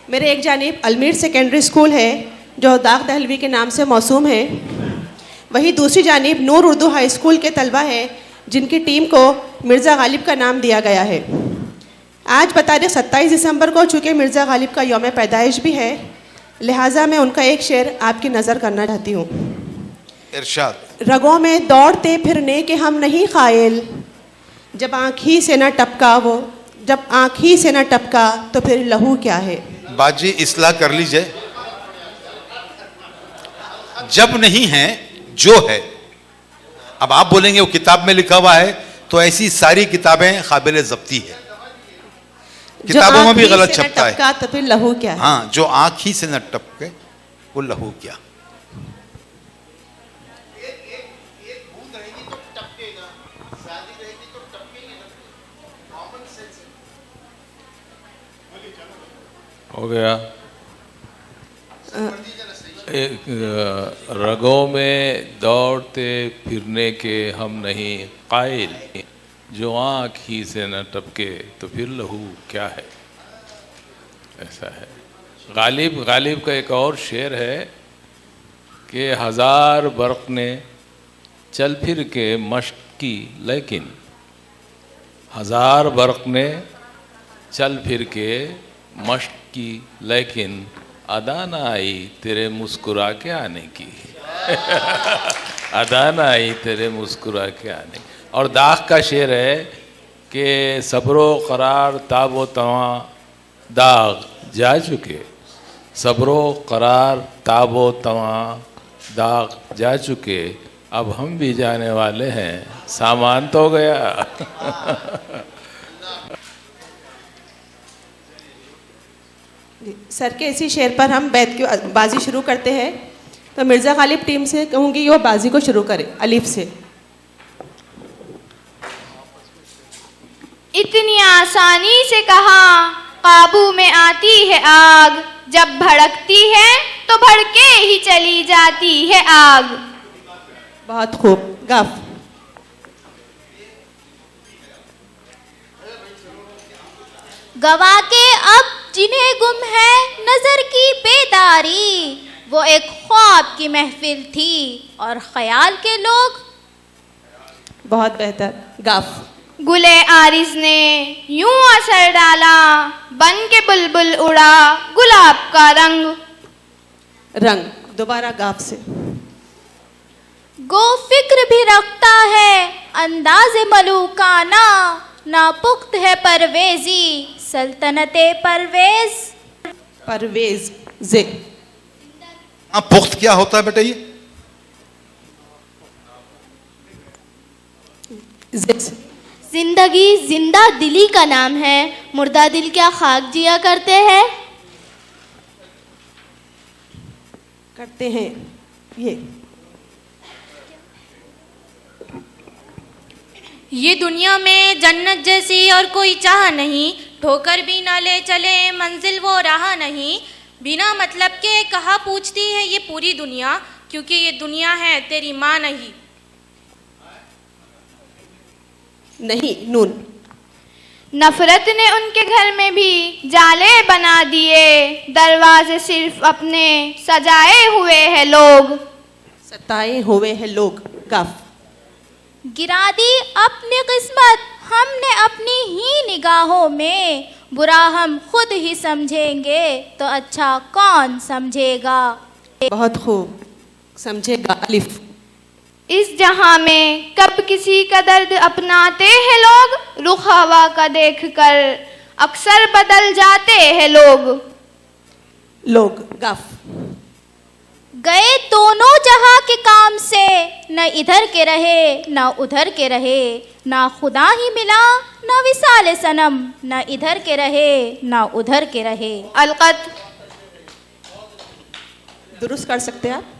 मेरे एक जानिब अलमीर सेकेंडरी स्कूल है जो दाग दहलवी के नाम से मौसूम है, वहीं दूसरी जानिब नूर उर्दू हाई स्कूल के तलबा है जिनकी टीम को मिर्ज़ा गालिब का नाम दिया गया है। आज बतारीख 27 दिसंबर को चूँकि मिर्ज़ा गालिब का यौम पैदाइश भी है, लिहाजा मैं उनका एक शेर आपकी नज़र करना चाहती हूँ। इरशाद। रगों में दौड़ते फिरने के हम नहीं कायल, जब आँख ही से न टपका वो, जब आँख ही से न टपका तो फिर लहू क्या है। बाजी इस्लाह कर लीजिए। जब नहीं है जो है। अब आप बोलेंगे वो किताब में लिखा हुआ है, तो ऐसी सारी किताबें काबिल ज़ब्ती है, किताबों में भी गलत छपता है। तो फिर लहू क्या है। हाँ, जो आँख ही से न टपके वो लहू क्या। हो गया। रगों में दौड़ते फिरने के हम नहीं कायल, जो आँख ही से न टपके तो फिर लहू क्या है। ऐसा है। गालिब का एक और शेर है कि हजार बर्क़ ने चल फिर के मश्क की, लेकिन हजार बर्क़ ने चल फिर के मश्क की, लेकिन अदा ना आई तेरे मुस्कुरा के आने की। अदा ना आई तेरे मुस्कुरा के आने की। और दाग का शेर है कि सब्रो करार ताबो तवा दाग जा चुके, सब्रो करार ताबो तवा दाग जा चुके, अब हम भी जाने वाले हैं, सामान तो गया। सर के इसी शेर पर हम बैत की बाजी शुरू करते हैं। तो मिर्ज़ा गालिब टीम से कहूँगी वो बाजी को शुरू करे अलीफ से। इतनी आसानी से कहा काबू में आती है आग, जब भड़कती है तो भड़के ही चली जाती है आग। बहुत खूब। गाफ। गवा के अब जिन्हें गुम है नजर की बेदारी, वो एक ख्वाब की महफिल थी और ख्याल के लोग। बहुत बेहतर। गाफ। गुले आरिज ने यूं असर डाला, बन के बुलबुल उड़ा गुलाब का रंग। रंग। दोबारा गाफ से। गो फिक्र भी रखता है अंदाज़े मलूकाना, ना पुख्त है परवेजी सल्तनते परवेज। परवेज। जे। पुख्त क्या होता है बेटा ये? जिंदगी जिंदा दिली का नाम है, मुर्दा दिल क्या खाक जिया करते हैं। करते हैं ये दुनिया में जन्नत जैसी और कोई चाह नहीं, ठोकर भी ना ले चले मंजिल वो राह नहीं। बिना मतलब के कहा पूछती है ये पूरी दुनिया, क्योंकि ये दुनिया है तेरी माँ नहीं। नहीं। नून। नफरत ने उनके घर में भी जाले बना दिए, दरवाजे सिर्फ अपने सजाए हुए हैं लोग। सताए हुए हैं लोग। गाफ। गिरा दी अपनी किस्मत हमने अपनी ही निगाहों में, बुरा हम खुद ही समझेंगे तो अच्छा कौन समझेगा। बहुत खूब। समझेगा। अलिफ। इस जहां में कब किसी का दर्द अपनाते हैं लोग, रुख हवा का देखकर अक्सर बदल जाते हैं लोग। लोग। गाफ। गए दोनों जहां के काम से, न इधर के रहे न उधर के रहे, ना खुदा ही मिला न विसाले सनम, न इधर के रहे न उधर के रहे। अलकत। दुरुस्त कर सकते हैं आप।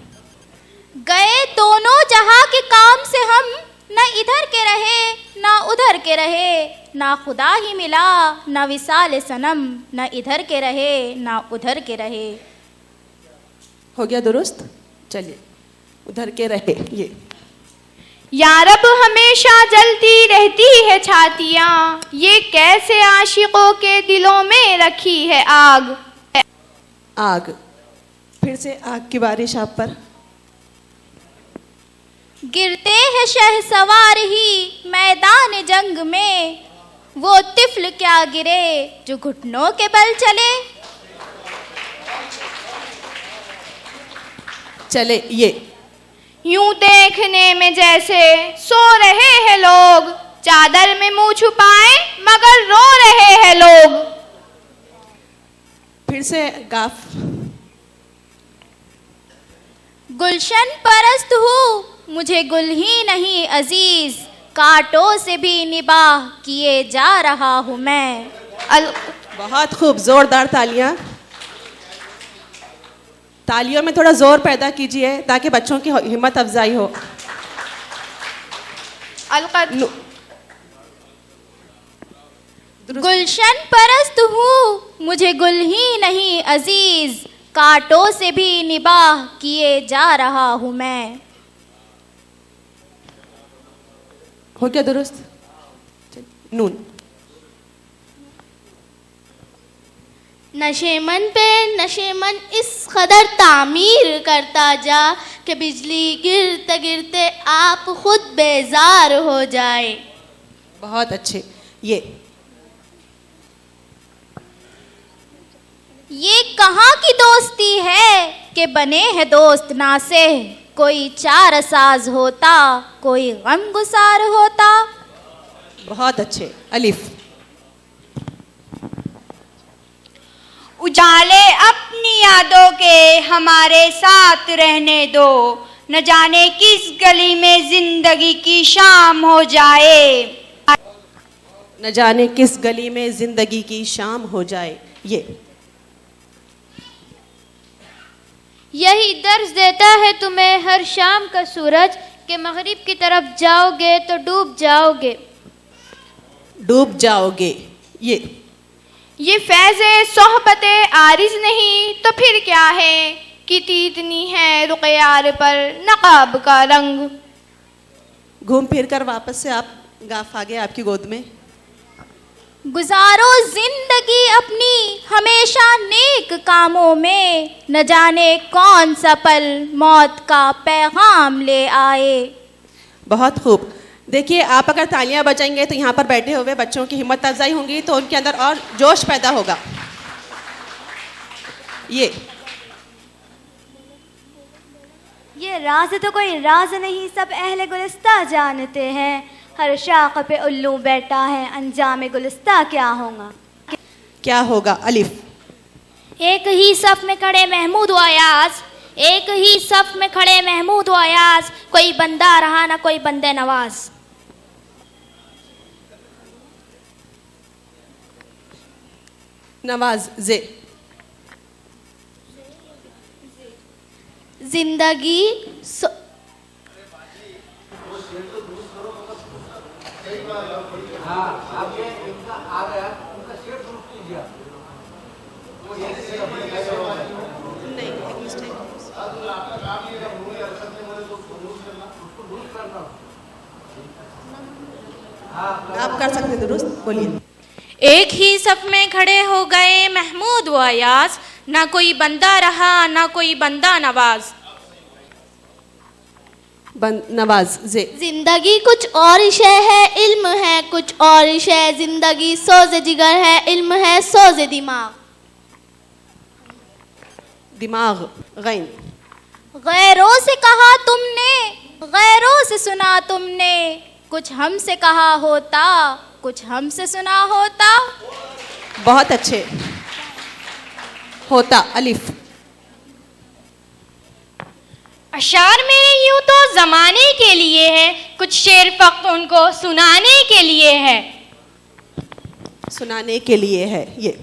गए दोनों जहां के काम से हम, न इधर के रहे न उधर के रहे, ना खुदा ही मिला न विसाले सनम, न इधर के रहे न उधर के रहे। हो गया दुरुस्त। चलिए उधर के रहे। ये यारब हमेशा जलती रहती है छातियाँ, ये कैसे आशिकों के दिलों में रखी है आग। आग। फिर से आग की बारिश आप पर। गिरते हैं शहसवार ही मैदान जंग में, वो तिफल क्या गिरे जो घुटनों के बल चले। चले ये। यूं देखने में जैसे सो रहे हैं लोग, चादर में मुंह छुपाए मगर रो रहे हैं लोग। फिर से गाफ। गुलशन परस्त हूँ मुझे गुल ही नहीं अजीज, कांटों से भी निबाह किए जा रहा हूँ मैं। बहुत खूब, जोरदार तालियां। तालियों में थोड़ा जोर पैदा कीजिए ताकि बच्चों की हिम्मत अफजाई हो। गुलशन परस्त हूँ मुझे गुल ही नहीं अजीज, कांटों से भी निबाह किए जा रहा हूँ मैं। हो गया दुरुस्त? नून। नशेमन पे नशेमन इस कदर तामीर करता जा कि बिजली गिरते गिरते आप खुद बेजार हो जाए। बहुत अच्छे। ये कहाँ की दोस्ती है कि बने हैं दोस्त ना से, कोई चार साज होता कोई गम गुसार होता। बहुत अच्छे। अलिफ। उजाले अपनी यादों के हमारे साथ रहने दो, न जाने किस गली में जिंदगी की शाम हो जाए। न जाने किस गली में जिंदगी की शाम हो जाए। ये यही दर्ज देता है तुम्हें हर शाम का सूरज कि मगरिब की तरफ जाओगे तो डूब जाओगे। डूब जाओगे। ये फैज़े सोहबते आरिज नहीं तो फिर क्या है कि तीतनी है रुक़यार पर नकाब का रंग। घूम फिर कर वापस से आप गाफ आ गए आपकी गोद में। गुजारो जिंदगी अपनी हमेशा नेक कामों में, न जाने कौन सा पल मौत का पैगाम ले आए। बहुत खूब। देखिए, आप अगर तालियां बजाएंगे तो यहाँ पर बैठे हुए बच्चों की हिम्मत अफजाई होंगी, तो उनके अंदर और जोश पैदा होगा। ये राज तो कोई राज नहीं, सब अहले गुलिस्ता जानते हैं। हर शाख पे उल्लू बैठा है, अंजाम गुलिस्ता क्या होगा। क्या होगा? अलिफ। एक ही सफ में खड़े महमूद व अयाज, एक ही सफ में खड़े महमूद व अयाज, कोई बंदा रहा ना कोई बंदे नवाज। नवाज। जे। जिंदगी आप कर सकते दुरुस्त, बोलिए। एक ही सफ में खड़े हो गए महमूद व अयाज, ना कोई बंदा रहा ना कोई बंदा नवाज। नवाज। जे। जिंदगी कुछ और शय है, इल्म है कुछ और शय। जिंदगी सोज़े जिगर है, इल्म है सोज़े दिमाग। दिमाग। गैन। गैरों से कहा तुमने, गैरों से सुना तुमने, कुछ हमसे कहा होता कुछ हमसे सुना होता। बहुत अच्छे। होता। अलिफ। अशार मेरे यूं तो जमाने के लिए है, कुछ शेर फक्त उनको सुनाने के लिए है। सुनाने के लिए है। ये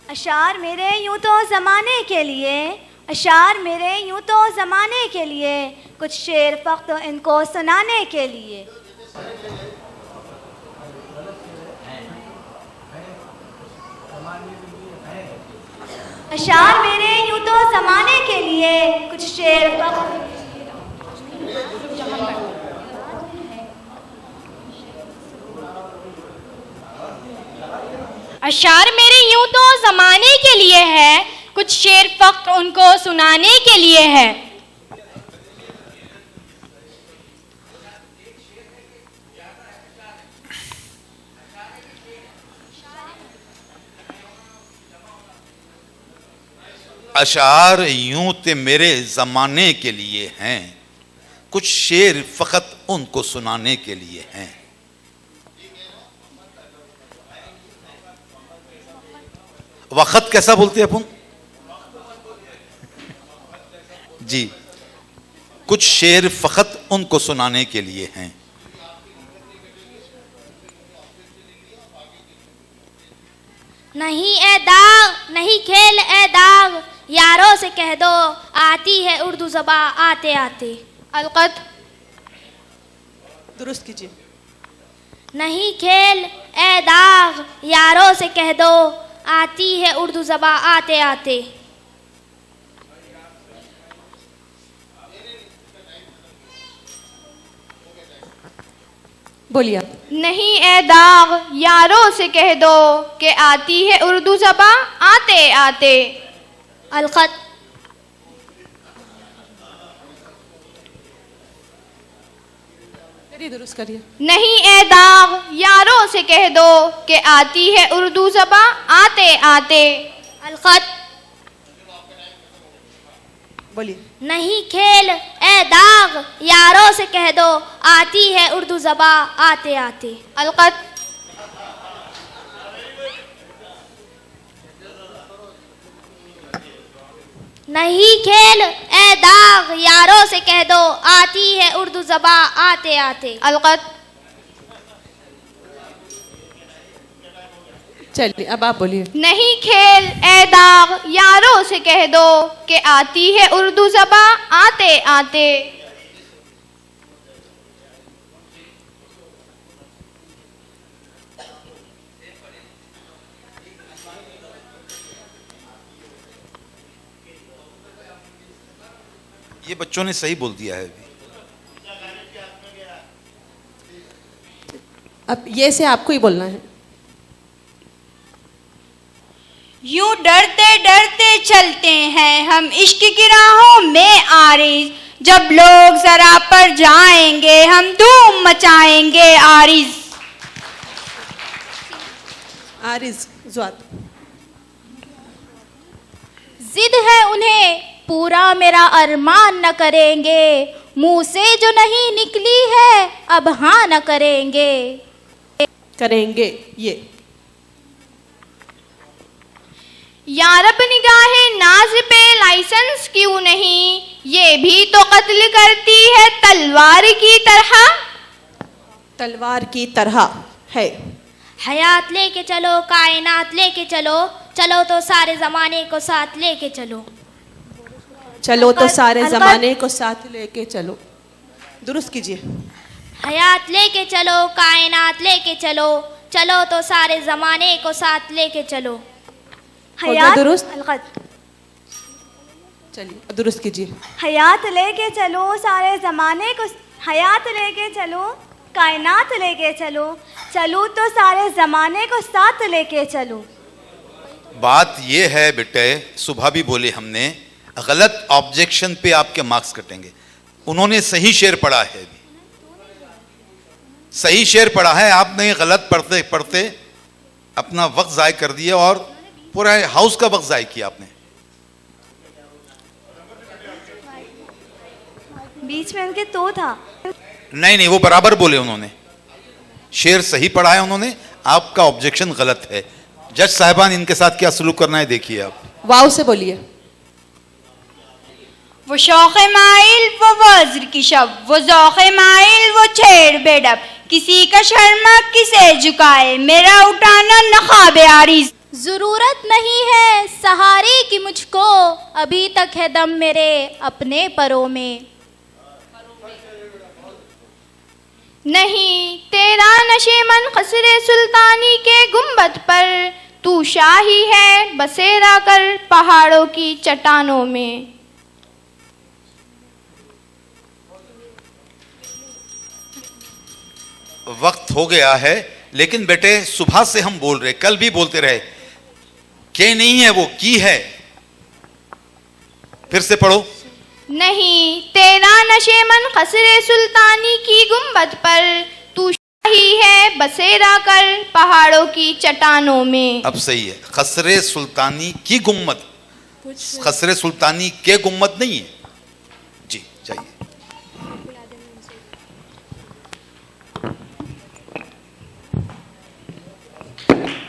अशार मेरे यूं तो ज़माने के लिए, अशार मेरे यूं तो ज़माने के लिए, कुछ शेर फक्त इनको सुनाने के लिए। अशार मेरे यूं तो ज़माने के लिए, कुछ शेर फक्त। अशार मेरे यूं तो जमाने के लिए है, कुछ शेर फख्र उनको सुनाने के लिए है। अशार यूं ते मेरे जमाने के लिए हैं, कुछ शेर फकत उनको सुनाने के लिए हैं। वक्त कैसा बोलते हैं अपन जी? कुछ शेर फकत उनको सुनाने के लिए हैं। नहीं ए दाग, नहीं खेल ए दाग, यारों से कह दो आती है उर्दू ज़बां आते आते। अलकत। दुरुस्त कीजिए। नहीं खेल ए दाग, यारों से कह दो आती है उर्दू ज़बां आते आते। बोलिए। नहीं ए दाग, यारों से कह दो कि आती है उर्दू ज़बां आते आते। अलखत। दुरुस्त करिए। नहीं ए दाग, यारों से कह दो कि आती है उर्दू ज़बां आते आते। अलखत। बोलिए। नहीं खेल ए दाग, यारों से कह दो आती है उर्दू ज़बां आते आते। अलकत। नहीं खेल ए दाग, यारों से कह दो आती है उर्दू ज़बां आते आते। अलकत। चलिए अब आप बोलिए। नहीं खेल ए दाग, यारों से कह दो कि आती है उर्दू ज़बां आते आते। ये बच्चों ने सही बोल दिया है। अब ये से आपको ही बोलना है। यूं डरते डरते चलते हैं हम इश्क की राहों में आरिज़, जब लोग जरा पर जाएंगे हम धूम मचाएंगे आरिज़। आरिज ज़ुआत। जिद है उन्हें पूरा मेरा अरमान न करेंगे, मुंह से जो नहीं निकली है अब हाँ न करेंगे। करेंगे ये। यारब निगाहे नाज पे लाइसेंस क्यों नहीं, ये भी तो कत्ल करती है तलवार की तरह। तलवार की तरह है। हयात लेके चलो, कायनात लेके चलो, चलो तो सारे ज़माने को साथ लेके चलो। चलो तो सारे ज़माने को साथ लेके चलो। दुरुस्त कीजिए। हयात लेके चलो, कायनात लेके चलो, चलो तो सारे ज़माने को साथ लेके चलो। हयात। दुरुस्त। अलकत। चलिए दुरुस्त कीजिए। हयात लेके चलो सारे ज़माने को, हयात लेके चलो कायनात लेके चलो, चलो तो सारे ज़माने को साथ लेके चलो। बात ये है बेटे, सुबह भी बोले हमने, गलत ऑब्जेक्शन पे आपके मार्क्स कटेंगे। उन्होंने सही शेर पढ़ा है, सही शेर पढ़ा है, आपने गलत पढ़ते पढ़ते अपना वक्त ज़ाय कर दिया और पूरा हाउस का वक्त ज़ाय किया आपने। बीच में उनके तो था। नहीं नहीं, वो बराबर बोले उन्होंने, शेर सही पढ़ा है उन्होंने, आपका ऑब्जेक्शन गलत है। जज साहिबान इनके साथ क्या सलूक करना है देखिए आप। वाव से बोलिए। वो शौक़ माइल वो वज्र की शब, वो ज़ौक़ माइल वो छेड़ बेडब, किसी का शर्मा किसे झुकाए, मेरा उठाना नख़ाब आरिज़। ज़रूरत नहीं है सहारे की मुझको, अभी तक है दम मेरे अपने परों में। नहीं तेरा नशेमन खसरे सुल्तानी के गुंबद पर, तू शाही है बसेरा कर पहाड़ों की चट्टानों में। वक्त हो गया है, लेकिन बेटे सुबह से हम बोल रहे, कल भी बोलते रहे, के नहीं है वो की है। फिर से पढ़ो। नहीं तेरा नशे मन खसरे सुल्तानी की गुंबद पर, तू शाही है बसेरा कर पहाड़ों की चट्टानों में। अब सही है, खसरे सुल्तानी की गुम्मत, खसरे सुल्तानी के गुम्मत नहीं है।